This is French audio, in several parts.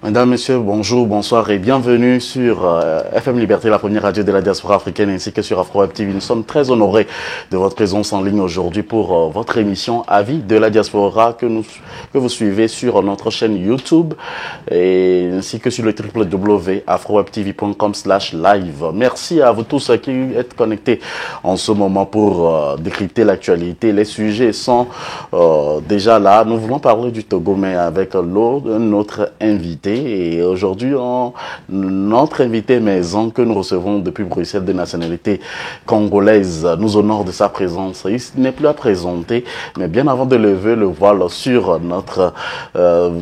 Mesdames, Messieurs, bonjour, bonsoir et bienvenue sur FM Liberté, la première radio de la diaspora africaine, ainsi que sur Afro Web TV. Nous sommes très honorés de votre présence en ligne aujourd'hui pour votre émission Avis de la diaspora que vous suivez sur notre chaîne YouTube et ainsi que sur le www.afrowebtv.com/live. Merci à vous tous qui êtes connectés en ce moment pour décrypter l'actualité. Les sujets sont déjà là. Nous voulons parler du Togo, mais avec notre invité. Et aujourd'hui, notre invité maison que nous recevons depuis Bruxelles de nationalité congolaise nous honore de sa présence. Il n'est plus à présenter, mais bien avant de lever le voile sur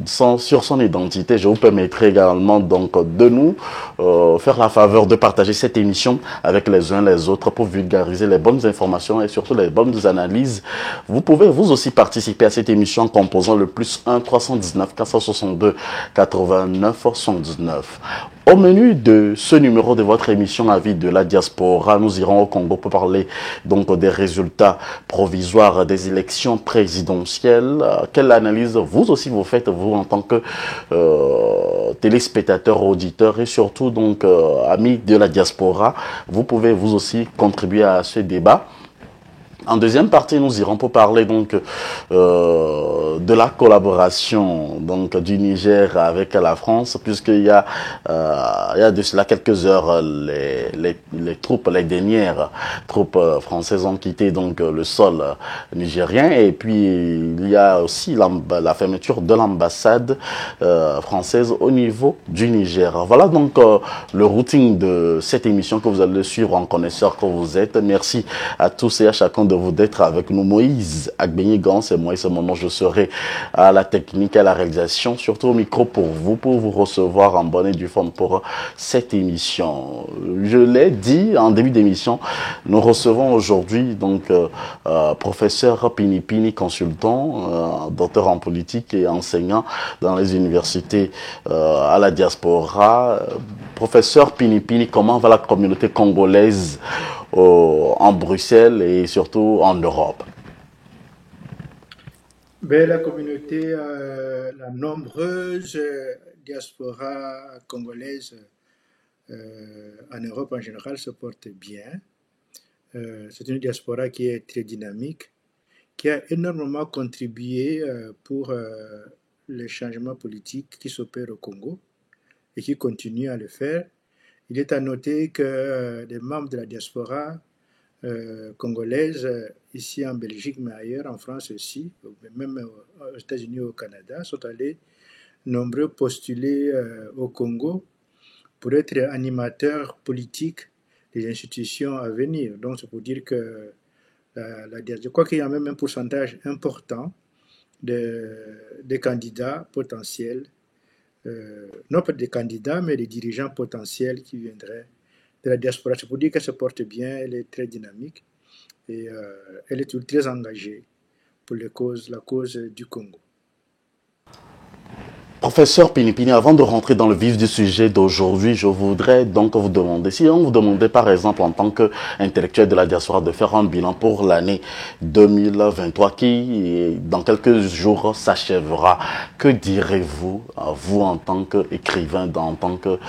sur son identité, je vous permettrai également donc de nous faire la faveur de partager cette émission avec les uns les autres pour vulgariser les bonnes informations et surtout les bonnes analyses. Vous pouvez vous aussi participer à cette émission en composant le +1 319 462 89 79. Au menu de ce numéro de votre émission Avis de la diaspora, nous irons au Congo pour parler donc des résultats provisoires des élections présidentielles. Quelle analyse vous aussi vous faites, vous en tant que téléspectateurs, auditeurs et surtout donc amis de la diaspora. Vous pouvez vous aussi contribuer à ce débat. En deuxième partie, nous irons pour parler donc de la collaboration donc du Niger avec la France, puisqu'il y a de cela quelques heures les dernières troupes françaises ont quitté donc le sol nigérien, et puis il y a aussi la fermeture de l'ambassade française au niveau du Niger. Voilà donc le routing de cette émission que vous allez suivre en connaisseur que vous êtes. Merci à tous et à chacun de vous d'être avec nous. Moïse Agbenyigan, c'est moi et c'est mon nom. Je serai à la technique, à la réalisation, surtout au micro pour vous recevoir en bonne et due forme pour cette émission. Je l'ai dit en début d'émission, nous recevons aujourd'hui donc professeur Pinipini, consultant, docteur en politique et enseignant dans les universités à la diaspora. Professeur Pinipini, comment va la communauté congolaise en Bruxelles et surtout en Europe? Ben, la communauté, la nombreuse diaspora congolaise en Europe en général se porte bien. C'est une diaspora qui est très dynamique, qui a énormément contribué pour les changements politiques qui s'opèrent au Congo et qui continue à le faire. Il est à noter que les membres de la diaspora congolaise, ici en Belgique, mais ailleurs, en France aussi, même aux États-Unis ou au Canada, sont allés nombreux postuler au Congo pour être animateurs politiques des institutions à venir. Donc, c'est pour dire que je crois qu'il y a même un pourcentage important de candidats potentiels, non pas des candidats, mais des dirigeants potentiels qui viendraient de la diaspora. C'est pour dire qu'elle se porte bien, elle est très dynamique et elle est très engagée pour la cause du Congo. Professeur Pinipini, avant de rentrer dans le vif du sujet d'aujourd'hui, je voudrais donc vous demander, si on vous demandait par exemple en tant qu'intellectuel de la diaspora de faire un bilan pour l'année 2023 qui dans quelques jours s'achèvera, que direz-vous, vous en tant qu'écrivain, en tant que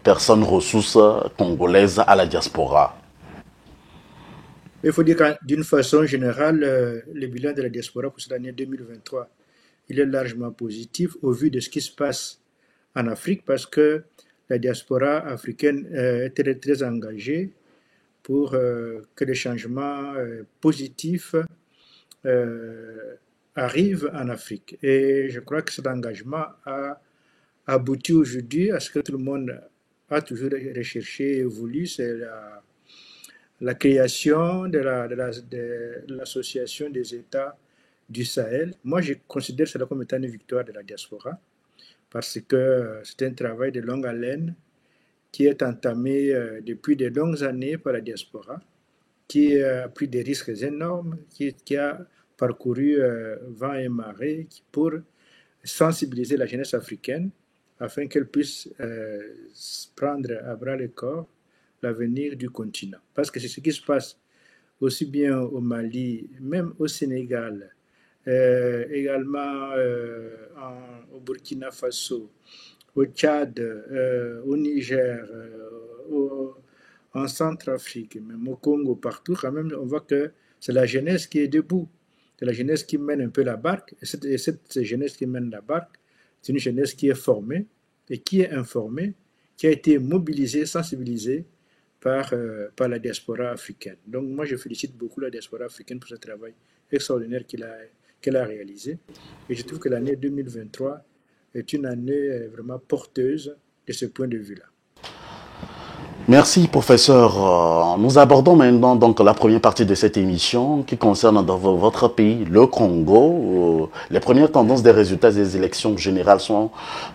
personne ressource congolaise à la diaspora? Il faut dire que d'une façon générale, le bilan de la diaspora pour cette année 2023, il est largement positif au vu de ce qui se passe en Afrique, parce que la diaspora africaine est très, très engagée pour que les changements positifs arrivent en Afrique. Et je crois que cet engagement a abouti aujourd'hui à ce que tout le monde a toujours recherché et voulu, c'est la création de l'association des États du Sahel. Moi, je considère cela comme étant une victoire de la diaspora, parce que c'est un travail de longue haleine qui est entamé depuis de longues années par la diaspora, qui a pris des risques énormes, qui a parcouru vent et marée pour sensibiliser la jeunesse africaine afin qu'elle puisse prendre à bras le corps l'avenir du continent. Parce que c'est ce qui se passe aussi bien au Mali, même au Sénégal, également au Burkina Faso, au Tchad, au Niger, en Centrafrique, même au Congo, partout, quand même, on voit que c'est la jeunesse qui est debout. C'est la jeunesse qui mène un peu la barque. Et cette jeunesse qui mène la barque, c'est une jeunesse qui est formée et qui est informée, qui a été mobilisée, sensibilisée par la diaspora africaine. Donc moi, je félicite beaucoup la diaspora africaine pour ce travail extraordinaire qu'elle a réalisé. Et je trouve que l'année 2023 est une année vraiment porteuse de ce point de vue-là. Merci, professeur. Nous abordons maintenant donc la première partie de cette émission qui concerne dans votre pays, le Congo. Les premières tendances des résultats des élections générales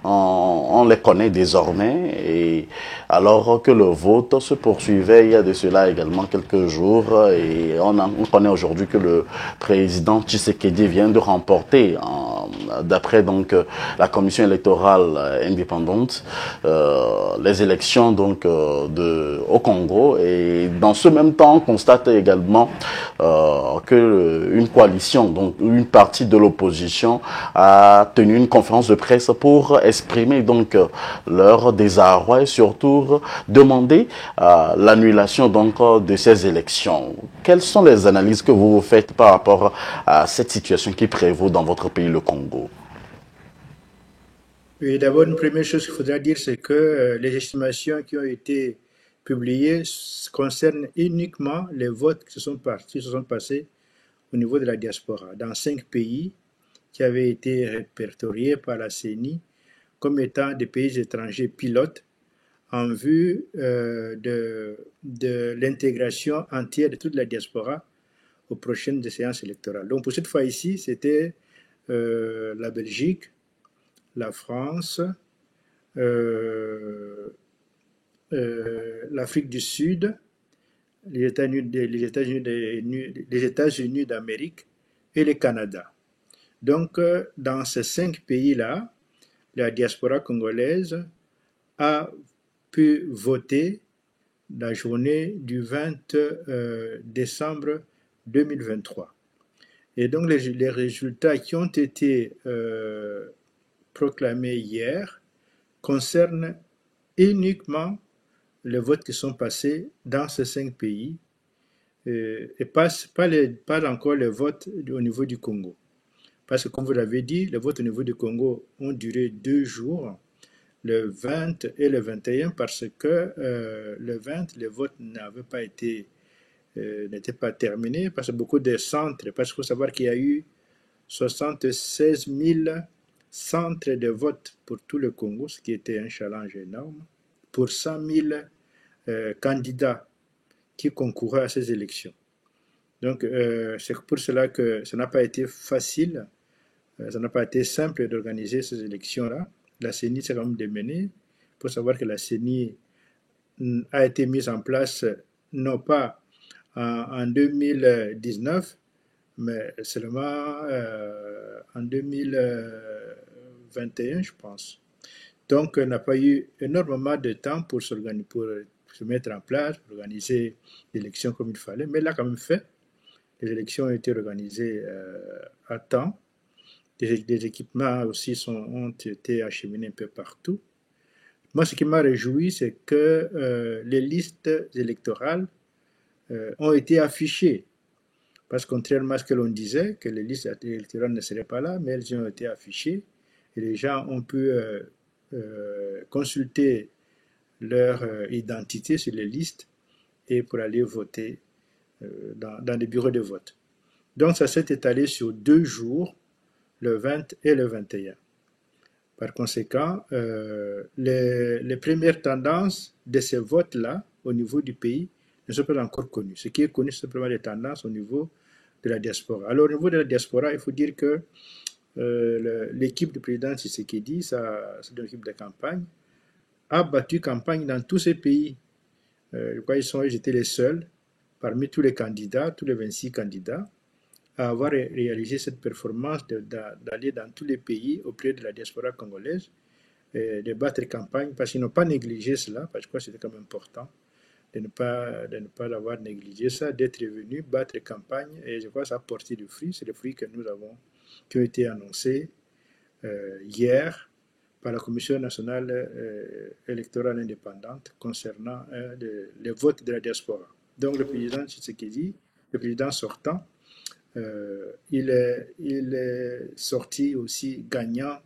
on les connaît désormais. Et alors que le vote se poursuivait il y a de cela également quelques jours, et on connaît aujourd'hui que le président Tshisekedi vient de remporter, d'après donc la commission électorale indépendante, les élections donc au Congo. Et dans ce même temps, on constate également que une coalition, donc une partie de l'opposition, a tenu une conférence de presse pour exprimer donc leur désarroi et surtout demander l'annulation donc de ces élections. Quelles sont les analyses que vous faites par rapport à cette situation qui prévaut dans votre pays, le Congo? Oui, d'abord, une première chose qu'il faudra dire, c'est que les estimations qui ont été publiées concernent uniquement les votes qui se sont passés au niveau de la diaspora, dans 5 pays qui avaient été répertoriés par la CENI comme étant des pays étrangers pilotes en vue de l'intégration entière de toute la diaspora aux prochaines séances électorales. Donc pour cette fois ici, c'était la Belgique, la France, l'Afrique du Sud, les États-Unis d'Amérique et le Canada. Donc, dans ces 5 pays-là, la diaspora congolaise a pu voter la journée du 20 décembre 2023. Et donc, les résultats qui ont été proclamés hier concernent uniquement les votes qui sont passés dans ces 5 pays et pas encore les votes au niveau du Congo. Parce que comme vous l'avez dit, les votes au niveau du Congo ont duré 2 jours, le 20 et le 21, parce que le 20, les votes n'étaient pas terminés, parce que beaucoup de centres, parce qu'il faut savoir qu'il y a eu 76 000 centres de vote pour tout le Congo, ce qui était un challenge énorme, pour 100 000 candidats qui concouraient à ces élections. Donc, c'est pour cela que ça n'a pas été facile, ça n'a pas été simple d'organiser ces élections-là. La CENI s'est quand même démenée. Il faut savoir que la CENI a été mise en place non pas en 2019, mais seulement en 2021, je pense. Donc, on n'a pas eu énormément de temps pour se mettre en place, pour organiser l'élection comme il fallait, mais là, quand même fait. Les élections ont été organisées à temps. Des équipements aussi ont été acheminés un peu partout. Moi, ce qui m'a réjoui, c'est que les listes électorales ont été affichées. Parce que contrairement à ce que l'on disait, que les listes électorales ne seraient pas là, mais elles ont été affichées et les gens ont pu consulter leur identité sur les listes et pour aller voter dans les bureaux de vote. Donc ça s'est étalé sur 2 jours, le 20 et le 21. Par conséquent, les premières tendances de ces votes-là au niveau du pays ne sont pas encore connues. Ce qui est connu, c'est simplement les tendances au niveau de la diaspora. Alors au niveau de la diaspora, il faut dire que l'équipe du président Tshisekedi, c'est une équipe de campagne, a battu campagne dans tous ces pays. Je crois qu'ils étaient les seuls parmi tous les candidats, tous les 26 candidats, à avoir réalisé cette performance d'aller dans tous les pays auprès de la diaspora congolaise, de battre campagne, parce qu'ils n'ont pas négligé cela, parce que je crois que c'était quand même important de ne pas l'avoir négligé, ça, d'être venu battre campagne, et je crois que ça a porté du fruit, c'est le fruit que nous avons qui ont été annoncés hier par la Commission nationale électorale indépendante concernant les votes de la diaspora. Donc le président Tshisekedi, le président sortant, il est sorti aussi gagnant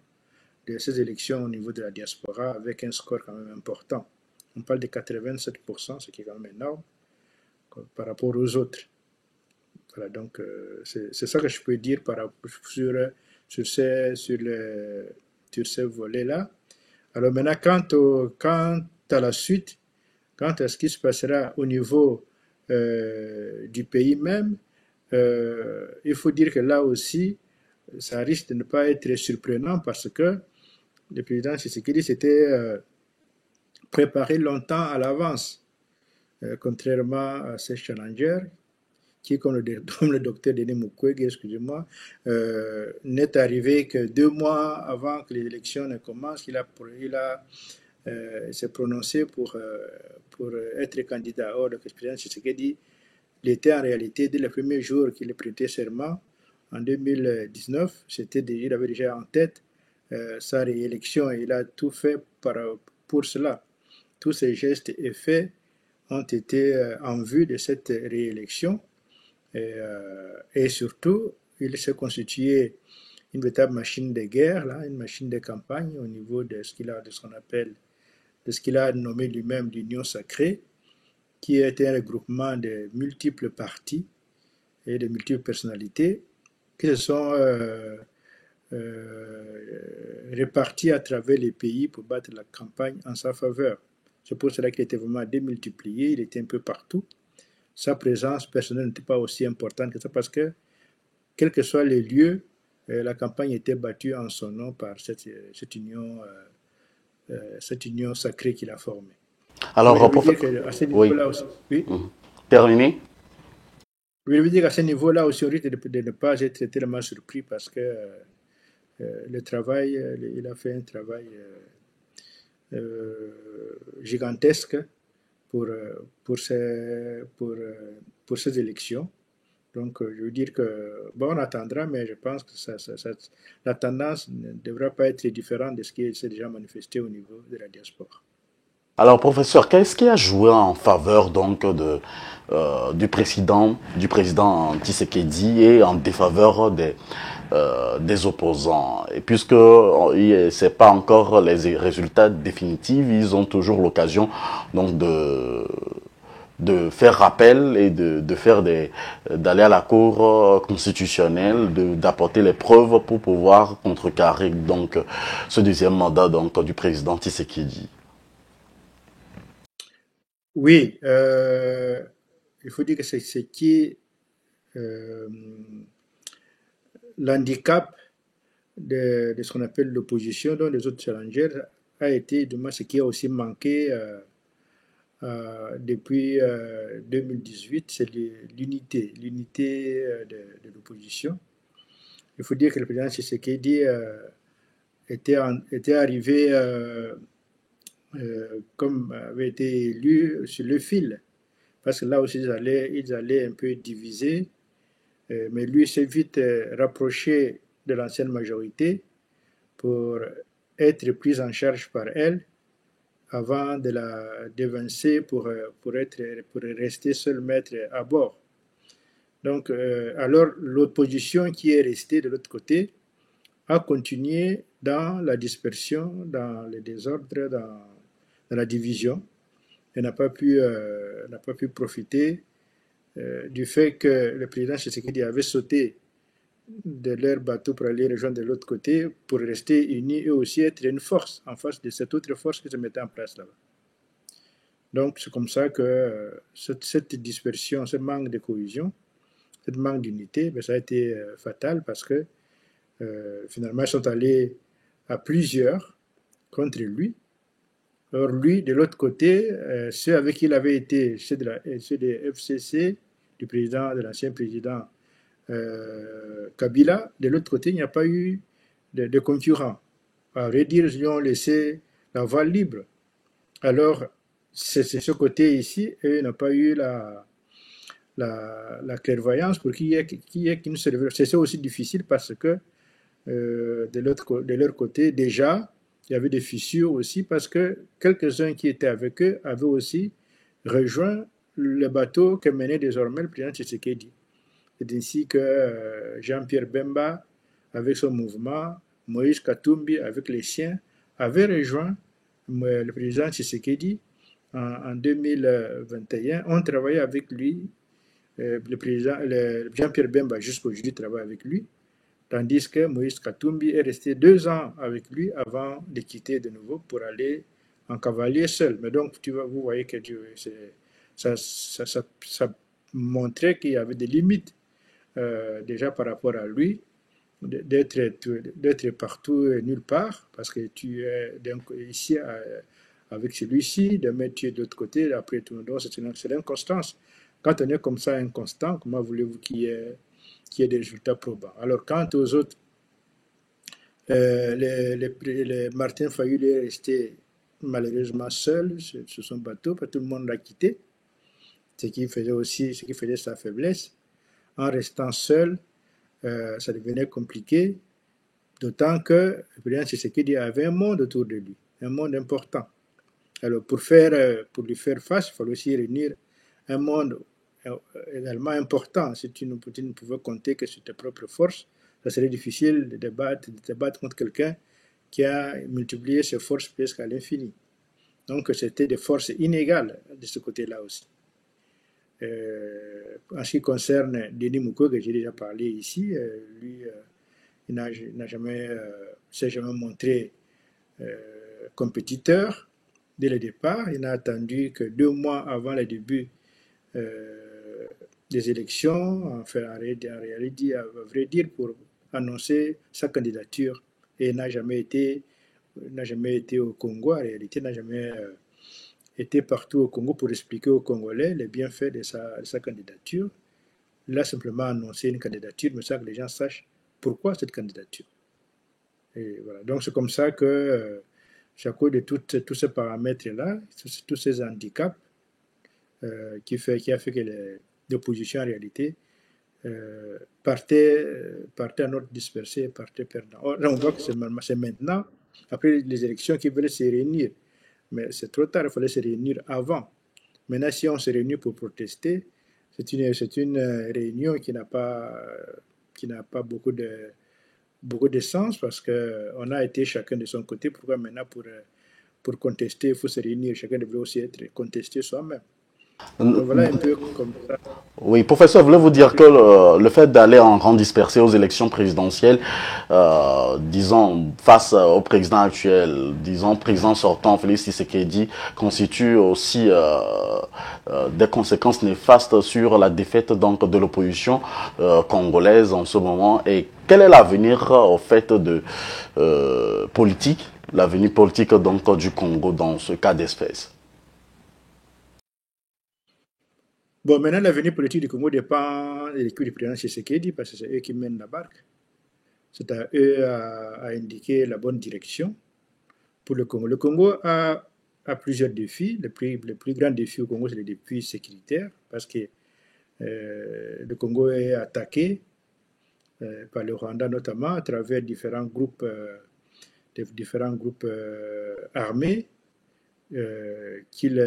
de ces élections au niveau de la diaspora avec un score quand même important. On parle de 87%, ce qui est quand même énorme par rapport aux autres. Voilà, donc c'est ça que je peux dire sur ces volets-là. Alors maintenant, quant à la suite, quant à ce qui se passera au niveau du pays même, il faut dire que là aussi, ça risque de ne pas être surprenant parce que le président Tshisekedi s'était préparé longtemps à l'avance, contrairement à ses challengers, qui, comme le docteur Denis Mukwege, excusez-moi, n'est arrivé que 2 mois avant que les élections ne commencent. Il s'est prononcé pour être candidat. Or, le président Tshisekedi, il était en réalité, dès le premier jour qu'il prêtait serment, en 2019, il avait déjà en tête sa réélection et il a tout fait pour cela. Tous ces gestes et faits ont été en vue de cette réélection et surtout, il s'est constitué une véritable machine de guerre, là, une machine de campagne au niveau de ce qu'il a nommé lui-même l'Union sacrée, qui est un regroupement de multiples partis et de multiples personnalités qui se sont répartis à travers les pays pour battre la campagne en sa faveur. C'est pour cela qu'il était vraiment démultiplié, il était un peu partout. Sa présence personnelle n'était pas aussi importante que ça parce que, quels que soient les lieux, la campagne était battue en son nom par cette union sacrée qu'il a formée. Alors, je veux dire qu'à ce niveau-là aussi, oui. Terminé. Je veux dire qu'à ce niveau-là aussi, on risque de ne pas être tellement surpris parce que le travail, il a fait un travail gigantesque pour ces élections. Donc, je veux dire que, bon, on attendra, mais je pense que la tendance ne devra pas être différente de ce qui s'est déjà manifesté au niveau de la diaspora. Alors, professeur, qu'est-ce qui a joué en faveur donc du président Tshisekedi et en défaveur des opposants? Et puisque c'est pas encore les résultats définitifs, ils ont toujours l'occasion donc de faire rappel et d'aller à la Cour constitutionnelle, d'apporter les preuves pour pouvoir contrecarrer donc ce deuxième mandat donc du président Tshisekedi. Oui, il faut dire que c'est ce qui l'handicap de ce qu'on appelle l'opposition, dont les autres challengers, a été de ce qui a aussi manqué depuis 2018, c'est l'unité de l'opposition. Il faut dire que le président Tshisekedi était arrivé comme avait été élu sur le fil, parce que là aussi ils allaient un peu diviser, mais lui s'est vite rapproché de l'ancienne majorité pour être pris en charge par elle avant de la dévancer pour rester seul maître à bord. Donc, alors l'opposition qui est restée de l'autre côté a continué dans la dispersion, dans le désordre, dans la division, et n'a pas pu profiter du fait que le président Tshisekedi avait sauté de leur bateau pour aller rejoindre de l'autre côté, pour rester unis et aussi être une force en face de cette autre force qui se mettait en place là-bas. Donc c'est comme ça que cette dispersion, ce manque de cohésion, ce manque d'unité, ça a été fatal parce que finalement ils sont allés à plusieurs contre lui. Alors lui, de l'autre côté, ceux avec qui il avait été, ceux des FCC, de l'ancien président Kabila, de l'autre côté, il n'y a pas eu de concurrents. À vrai dire, ils ont laissé la voie libre. Alors, c'est ce côté ici, eux n'ont pas eu la clairvoyance pour qu'il y ait qu'une seule. C'est aussi difficile parce que De leur côté, déjà, il y avait des fissures aussi parce que quelques-uns qui étaient avec eux avaient aussi rejoint le bateau que menait désormais le président Tshisekedi. C'est ainsi que Jean-Pierre Bemba, avec son mouvement, Moïse Katumbi, avec les siens, avait rejoint le président Tshisekedi en 2021. On travaillait avec lui, Jean-Pierre Bemba jusqu'aujourd'hui travaille avec lui, tandis que Moïse Katumbi est resté 2 ans avec lui avant de quitter de nouveau pour aller en cavalier seul. Mais donc, vous voyez que ça montrait qu'il y avait des limites déjà par rapport à lui, d'être partout et nulle part, parce que tu es ici avec celui-ci, demain tu es de l'autre côté, après tout. Donc c'est l'inconstance. Quand on est comme ça inconstant, comment voulez-vous qu'il y ait des résultats probants? Alors quant aux autres, Martin Fayulu est resté malheureusement seul sur son bateau, parce que tout le monde l'a quitté, ce qui faisait sa faiblesse. En restant seul, ça devenait compliqué, d'autant que le président Tshisekedi avait un monde autour de lui, un monde important. Alors pour lui faire face, il fallait aussi réunir un monde également important. Si tu ne pouvais compter que sur tes propres forces, ça serait difficile de débattre contre quelqu'un qui a multiplié ses forces presque à l'infini. Donc c'était des forces inégales de ce côté-là aussi. En ce qui concerne Denis Mukwege, que j'ai déjà parlé ici, lui, il s'est jamais montré compétiteur dès le départ. Il n'a attendu que 2 mois avant le début des élections, en réalité, à vrai dire, pour annoncer sa candidature. Et il n'a jamais été au Congo, en réalité, n'a jamais était partout au Congo pour expliquer aux Congolais les bienfaits de sa candidature. Il a simplement annoncé une candidature, mais ça que les gens sachent pourquoi cette candidature. Et voilà. Donc c'est comme ça que, à cause de tous ces paramètres-là, tous ces handicaps, qui a fait que l'opposition en réalité partait en ordre dispersé, partait perdant. Or, là, on voit que c'est maintenant, après les élections, qu'ils veulent se réunir. Mais c'est trop tard, il fallait se réunir avant. Maintenant, si on se réunit pour protester, c'est une réunion qui n'a pas beaucoup de sens parce qu'on a été chacun de son côté. Pourquoi maintenant, pour contester, il faut se réunir? Chacun devrait aussi être contesté soi-même. Donc voilà un peu comme ça. Oui, professeur, voulez-vous dire que le fait d'aller en rang dispersé aux élections présidentielles, disons, face au président actuel, disons, président sortant, Félix Tshisekedi, constitue aussi des conséquences néfastes sur la défaite donc, de l'opposition congolaise en ce moment? Et quel est l'avenir, au fait, de politique, l'avenir politique donc, du Congo dans ce cas d'espèce? Bon, maintenant, l'avenir politique du Congo dépend de l'équipe du président Tshisekedi parce que c'est eux qui mènent la barque. C'est à eux à indiquer la bonne direction pour le Congo. Le Congo a plusieurs défis. Le plus grand défi au Congo, c'est le défi sécuritaire parce que le Congo est attaqué par le Rwanda notamment à travers différents groupes armés qu'il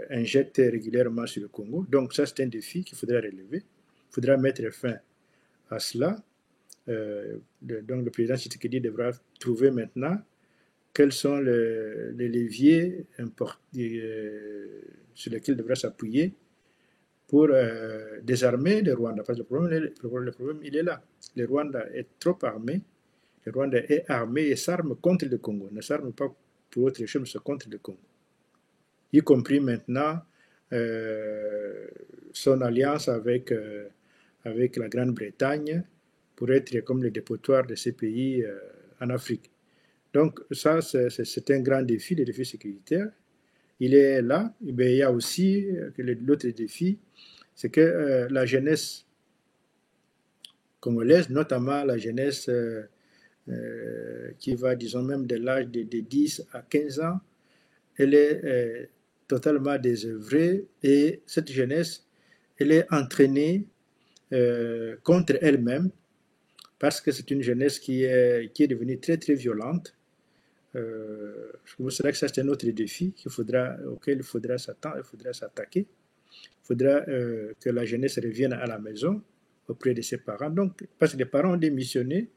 injecte régulièrement sur le Congo. Donc ça, c'est un défi qu'il faudra relever. Il faudra mettre fin à cela. Donc le président Tshisekedi devra trouver maintenant quels sont les leviers sur lesquels il devra s'appuyer pour désarmer le Rwanda. Parce que le problème, il est là. Le Rwanda est trop armé. Le Rwanda est armé et s'arme contre le Congo. Ne s'arme pas pour autre chose, mais c'est contre le Congo. Y compris maintenant son alliance avec la Grande-Bretagne pour être comme le dépotoir de ces pays en Afrique. Donc ça, c'est un grand défi, le défi sécuritaire. Il est là. Mais il y a aussi l'autre défi, c'est que la jeunesse congolaise, notamment la jeunesse qui va, disons même de l'âge de 10 à 15 ans, elle est totalement désœuvrée et cette jeunesse, elle est entraînée contre elle-même parce que c'est une jeunesse qui est devenue très très violente. C'est vrai que ça c'est un autre défi auquel il faudra s'attendre, il faudra s'attaquer. Il faudra que la jeunesse revienne à la maison auprès de ses parents. Donc, parce que les parents ont démissionné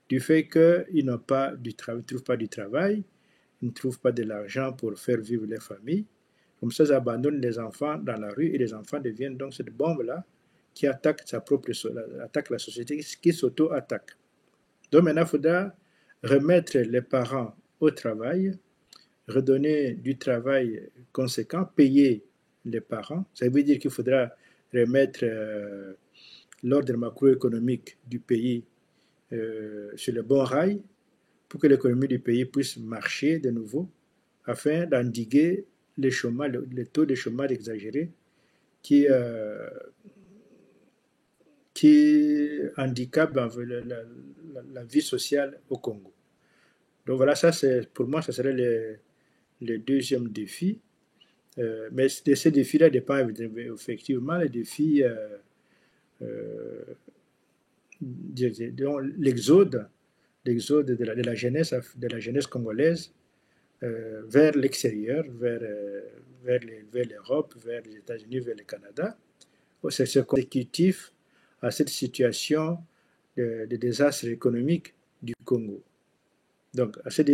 du fait qu'ils n'ont pas du travail, ils ne trouvent pas du travail, ils ne trouvent pas de l'argent pour faire vivre leur famille. Comme ça, ils abandonnent les enfants dans la rue et les enfants deviennent donc cette bombe-là qui attaque attaque la société, qui s'auto-attaque. Donc maintenant, il faudra remettre les parents au travail, redonner du travail conséquent, payer les parents. Ça veut dire qu'il faudra remettre l'ordre macroéconomique du pays sur le bon rail pour que l'économie du pays puisse marcher de nouveau afin d'endiguer le taux de chômage exagéré qui handicape la vie sociale au Congo. Donc voilà, ça c'est pour moi, ça serait le deuxième défi. Mais de ces défis-là dépend effectivement les défis l'exode de la jeunesse congolaise vers l'extérieur, vers l'Europe, vers les États-Unis, vers le Canada. C'est consécutif à cette situation de désastre économique du Congo. Donc, c'est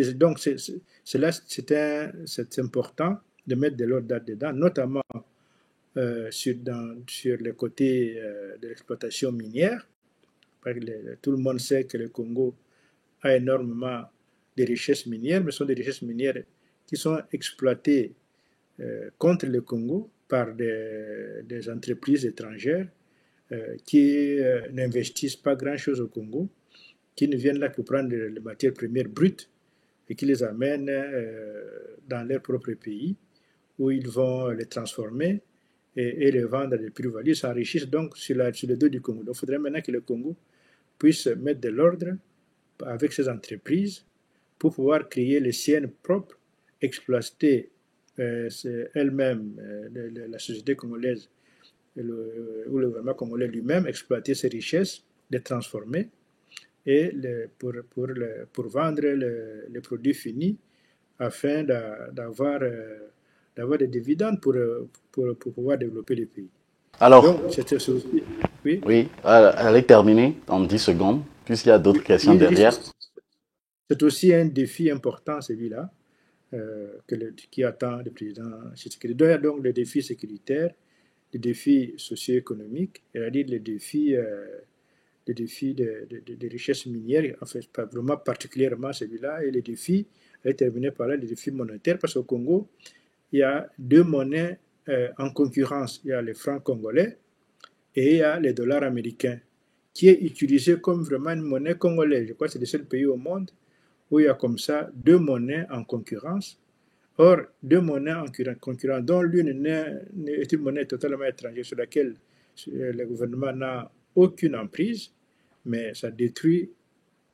important de mettre de l'ordre là-dedans, notamment sur le côté de l'exploitation minière. Tout le monde sait que le Congo a énormément de richesses minières, mais ce sont des richesses minières qui sont exploitées contre le Congo par des entreprises étrangères qui n'investissent pas grand-chose au Congo, qui ne viennent là que prendre les matières premières brutes et qui les amènent dans leur propre pays, où ils vont les transformer et les vendre à des prix-values, s'enrichissent donc sur le dos du Congo. Donc il faudrait maintenant que le Congo puisse mettre de l'ordre avec ses entreprises pour pouvoir créer les siennes propres, exploiter elle-même la société congolaise ou le gouvernement congolais lui-même, exploiter ses richesses, les transformer et pour vendre les produits finis afin d'avoir des dividendes pour pouvoir développer les pays. Alors, donc, c'était aussi, oui, oui, allez terminer en 10 secondes, puisqu'il y a d'autres questions derrière. C'est aussi un défi important, celui-là, qui attend le président Tshisekedi. Il y a donc les défis sécuritaires, les défis socio-économiques, c'est-à-dire les défis de richesses minières, en fait, pas vraiment particulièrement celui-là, et les défis, elle est terminée par là, les défis monétaires, parce qu'au Congo, il y a deux monnaies en concurrence. Il y a le franc congolais et il y a le dollar américain, qui est utilisé comme vraiment une monnaie congolaise. Je crois que c'est le seul pays au monde où il y a comme ça deux monnaies en concurrence. Or, deux monnaies en concurrence, dont l'une est une monnaie totalement étrangère sur laquelle le gouvernement n'a aucune emprise, mais ça détruit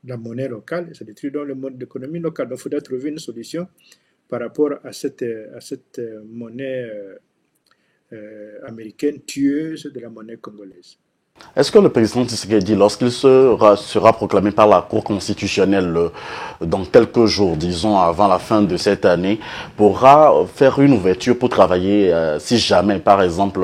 la monnaie locale, ça détruit donc le mode d'économie locale. Donc, il faudra trouver une solution par rapport à cette monnaie américaine tueuse de la monnaie congolaise. Est-ce que le président Tshisekedi, lorsqu'il sera proclamé par la Cour constitutionnelle dans quelques jours, disons avant la fin de cette année, pourra faire une ouverture pour travailler si jamais, par exemple,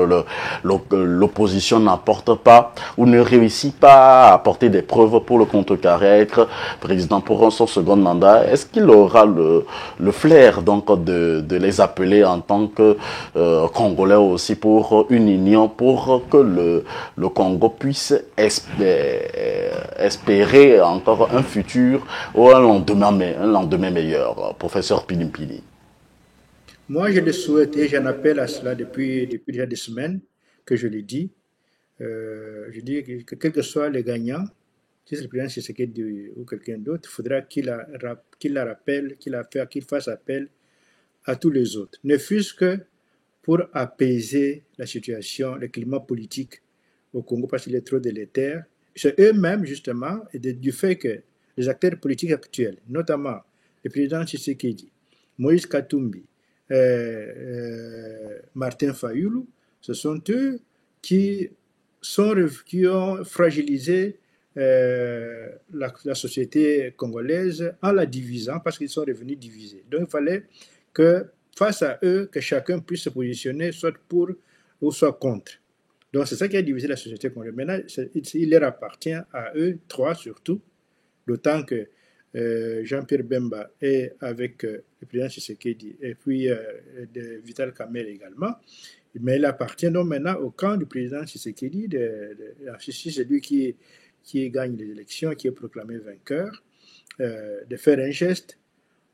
l'opposition n'apporte pas ou ne réussit pas à apporter des preuves pour le contrecarrer, à être président pour son second mandat? Est-ce qu'il aura le flair donc de les appeler en tant que Congolais aussi pour une union, pour que le Congo puisse espérer encore un futur ou un lendemain meilleur, professeur Pilimpili? Moi, je le souhaite et j'en appelle à cela depuis déjà des semaines que je le dis. Je dis que quel que soit le gagnant, si c'est le président Tshisekedi ou quelqu'un d'autre, il faudra qu'il la rappelle, qu'il fasse appel à tous les autres, ne fût-ce que pour apaiser la situation, le climat politique au Congo parce qu'il est trop délétère. C'est eux-mêmes, justement, et du fait que les acteurs politiques actuels, notamment le président Tshisekedi, Moïse Katumbi, Martin Fayulu, ce sont eux qui ont fragilisé la société congolaise en la divisant parce qu'ils sont revenus divisés. Donc il fallait que face à eux, que chacun puisse se positionner soit pour ou soit contre. Donc c'est ça qui a divisé la société congolaise. Maintenant, il leur appartient à eux trois surtout, d'autant que Jean-Pierre Bemba est avec le président Tshisekedi et puis Vital Kamerhe également. Mais il appartient donc maintenant au camp du président Tshisekedi, c'est lui qui gagne les élections, qui est proclamé vainqueur, de faire un geste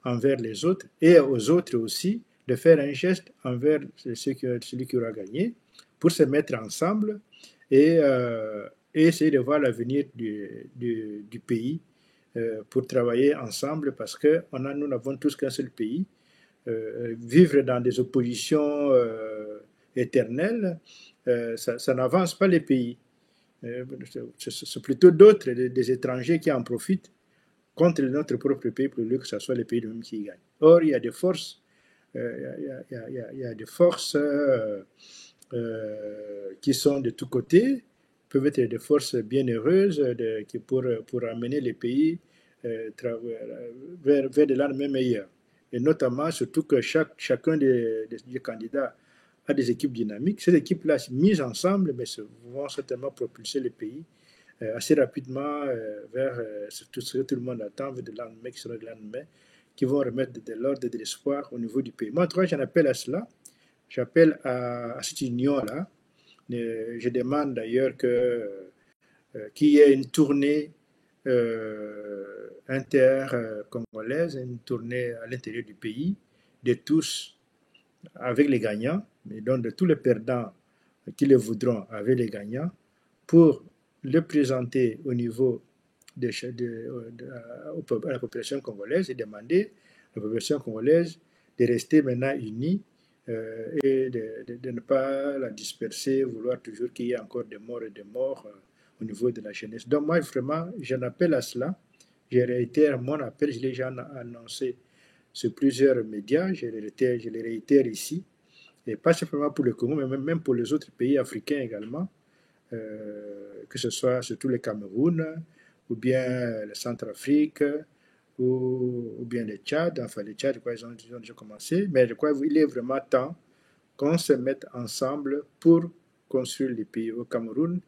envers les autres et aux autres aussi de faire un geste envers celui qui aura gagné pour se mettre ensemble et essayer de voir l'avenir du pays pour travailler ensemble parce que nous n'avons tous qu'un seul pays. Vivre dans des oppositions éternelles, ça n'avance pas les pays. C'est plutôt d'autres, des étrangers qui en profitent contre notre propre pays pour que ce soit les pays eux-mêmes qui gagnent. Or, il y a des forces, qui sont de tous côtés, peuvent être des forces bien heureuses pour amener les pays vers des lendemains meilleurs. Et notamment, surtout que chacun des candidats a des équipes dynamiques. Ces équipes-là, mises ensemble, vont certainement propulser les pays assez rapidement vers ce que tout le monde attend, vers des lendemains qui seront des lendemains qui vont remettre de l'ordre et de l'espoir au niveau du pays. Moi, en tout cas, j'en appelle à cela. J'appelle à cette union-là. Je demande d'ailleurs qu'il y ait une tournée inter-congolaise, une tournée à l'intérieur du pays, de tous avec les gagnants, mais donc de tous les perdants qui le voudront avec les gagnants, pour le présenter au niveau à la population congolaise et demander à la population congolaise de rester maintenant unie et de ne pas la disperser, vouloir toujours qu'il y ait encore des morts et des morts au niveau de la jeunesse. Donc moi, vraiment, j'en appelle à cela. Je réitère mon appel, je l'ai déjà annoncé sur plusieurs médias, je le réitère ici, et pas simplement pour le Congo, mais même pour les autres pays africains également, que ce soit surtout le Cameroun, ou bien le Centrafrique, ou bien le Tchad. Enfin, le Tchad, ils ont déjà commencé, mais je crois qu'il est vraiment temps qu'on se mette ensemble pour construire les pays. Au Cameroun,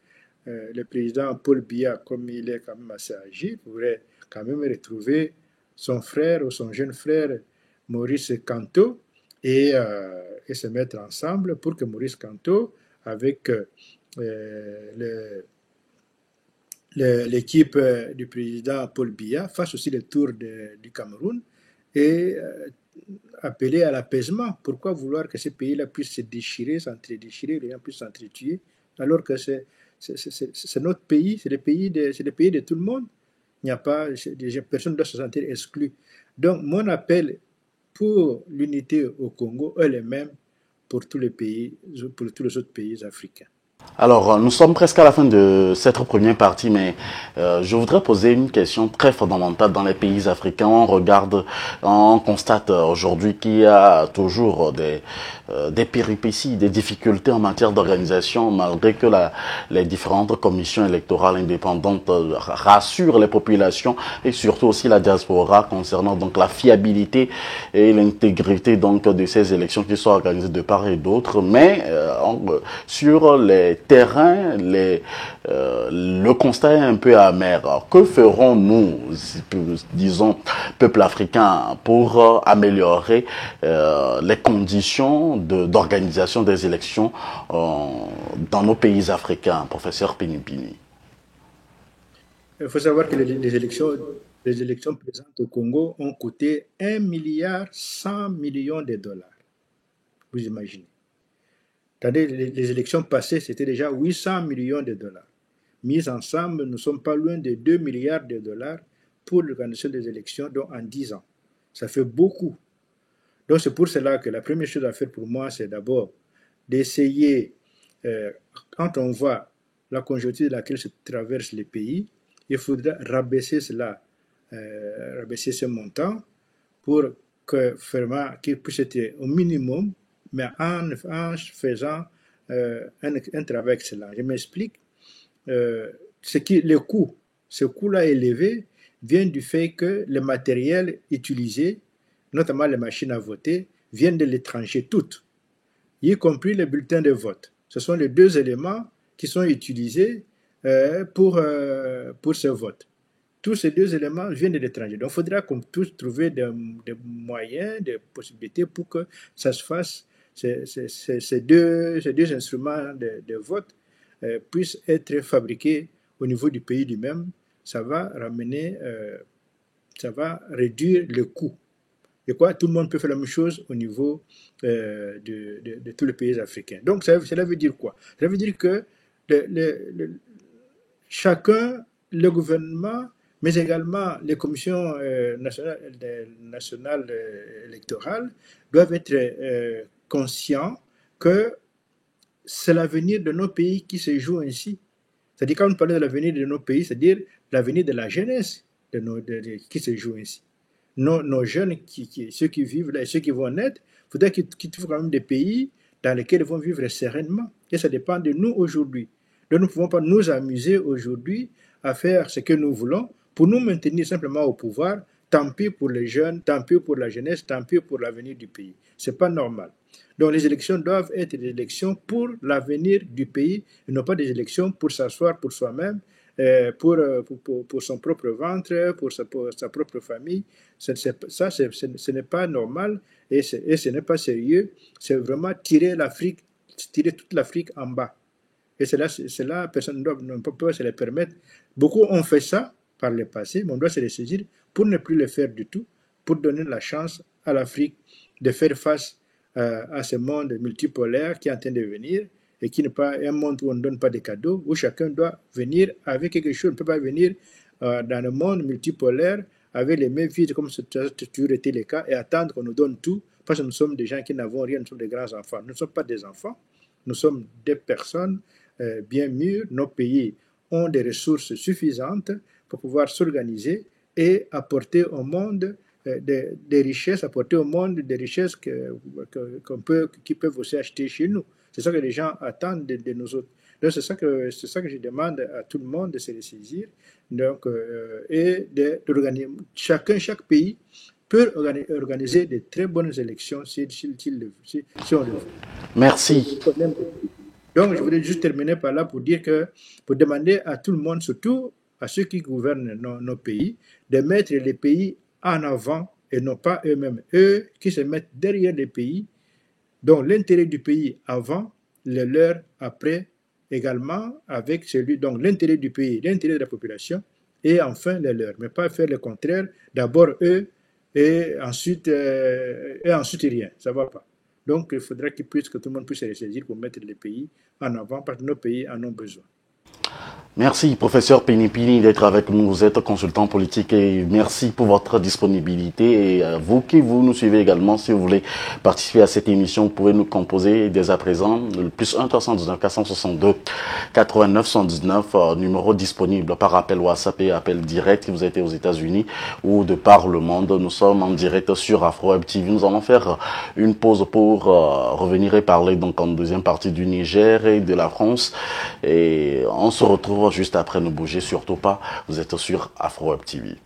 le président Paul Biya, comme il est quand même assez âgé, pourrait quand même retrouver son frère ou son jeune frère Maurice Kamto et se mettre ensemble pour que Maurice Kamto, avec l'équipe du président Paul Biya, fasse aussi le tour du Cameroun et appeler à l'apaisement. Pourquoi vouloir que ces pays-là puissent se déchirer, s'entre-déchirer, les gens puissent s'entretuer, alors que c'est notre pays, c'est le pays de tout le monde. Il n'y a pas, personne ne doit se sentir exclu. Donc, mon appel pour l'unité au Congo est le même pour tous les pays, pour tous les autres pays africains. Alors, nous sommes presque à la fin de cette première partie, mais je voudrais poser une question très fondamentale dans les pays africains. On constate aujourd'hui qu'il y a toujours des péripéties, des difficultés en matière d'organisation, malgré que les différentes commissions électorales indépendantes rassurent les populations et surtout aussi la diaspora concernant donc la fiabilité et l'intégrité donc de ces élections qui sont organisées de part et d'autre. Mais sur les terrains, le constat est un peu amer. Alors, que ferons-nous, disons, peuple africain, pour améliorer les conditions d'organisation des élections dans nos pays africains, professeur Pinipini? Il faut savoir que les élections présentes au Congo ont coûté 1,1 milliard de dollars. Vous imaginez. Les élections passées, c'était déjà 800 millions de dollars. Mis ensemble, nous ne sommes pas loin de 2 milliards de dollars pour l'organisation des élections donc en 10 ans. Ça fait beaucoup. Donc c'est pour cela que la première chose à faire pour moi, c'est d'abord d'essayer, quand on voit la conjoncture dans laquelle se traversent les pays, il faudra rabaisser cela, rabaisser ce montant pour que vraiment qu'il puisse être au minimum, mais en faisant un travail excellent. Je m'explique. Le coût, ce coût-là élevé vient du fait que le matériel utilisé, notamment les machines à voter, viennent de l'étranger toutes, y compris les bulletins de vote. Ce sont les deux éléments qui sont utilisés pour ce vote. Tous ces deux éléments viennent de l'étranger. Donc, il faudra qu'on puisse trouver des moyens, des possibilités pour que ça se fasse, ces deux instruments de vote puissent être fabriqués au niveau du pays lui-même. Ça va ramener, ça va réduire le coût. Et quoi, tout le monde peut faire la même chose au niveau de tous les pays africains. Donc, cela veut dire quoi? Ça veut dire que chacun, le gouvernement, mais également les commissions nationales électorales doivent être conscients que c'est l'avenir de nos pays qui se joue ainsi. C'est-à-dire, quand on parle de l'avenir de nos pays, c'est-à-dire l'avenir de la jeunesse qui se joue ainsi. Nos jeunes, ceux qui vivent là et ceux qui vont naître, il faudrait qu'ils trouvent quand même des pays dans lesquels ils vont vivre sereinement. Et ça dépend de nous aujourd'hui. Donc, nous ne pouvons pas nous amuser aujourd'hui à faire ce que nous voulons pour nous maintenir simplement au pouvoir. Tant pis pour les jeunes, tant pis pour la jeunesse, tant pis pour l'avenir du pays. Ce n'est pas normal. Donc les élections doivent être des élections pour l'avenir du pays et non pas des élections pour s'asseoir pour soi-même, pour son propre ventre, pour sa propre famille. Ça, ce n'est pas normal et ce n'est pas sérieux. C'est vraiment tirer toute l'Afrique en bas. Et c'est là personne ne peut pas se le permettre. Beaucoup ont fait ça par le passé, mais on doit se les saisir pour ne plus le faire du tout, pour donner la chance à l'Afrique de faire face à ce monde multipolaire qui est en train de venir et qui n'est pas un monde où on ne donne pas de cadeaux, où chacun doit venir avec quelque chose. On ne peut pas venir dans le monde multipolaire avec les mains vides comme ça a toujours été le cas et attendre qu'on nous donne tout parce que nous sommes des gens qui n'avons rien, nous sommes des grands enfants. Nous ne sommes pas des enfants, nous sommes des personnes bien mûres. Nos pays ont des ressources suffisantes pour pouvoir s'organiser et apporter au monde des richesses, apporter au monde des richesses qui peuvent aussi acheter chez nous. C'est ça que les gens attendent de nous autres. Donc c'est ça que je demande à tout le monde de se saisir. Donc, et chaque pays peut organiser de très bonnes élections si on le veut. Merci. Donc, je voudrais juste terminer par là pour demander à tout le monde, surtout à ceux qui gouvernent nos pays, de mettre les pays en avant et non pas eux-mêmes. Eux qui se mettent derrière les pays, donc l'intérêt du pays avant, le leur après, également avec celui, donc l'intérêt du pays, l'intérêt de la population, et enfin le leur. Mais pas faire le contraire, d'abord eux, et ensuite rien, ça ne va pas. Donc il faudra que tout le monde puisse se ressaisir pour mettre les pays en avant, parce que nos pays en ont besoin. Merci, professeur Pinipini, d'être avec nous. Vous êtes consultant politique et merci pour votre disponibilité. Et vous nous suivez également, si vous voulez participer à cette émission, vous pouvez nous composer dès à présent le +1 319 462 89 119, numéro disponible par appel WhatsApp et appel direct si vous êtes aux États-Unis ou de par le monde. Nous sommes en direct sur AfroWeb TV. Nous allons faire une pause pour revenir et parler donc en deuxième partie du Niger et de la France. Et on se retrouve juste après. Ne bougez surtout pas, vous êtes sur AfroWeb TV.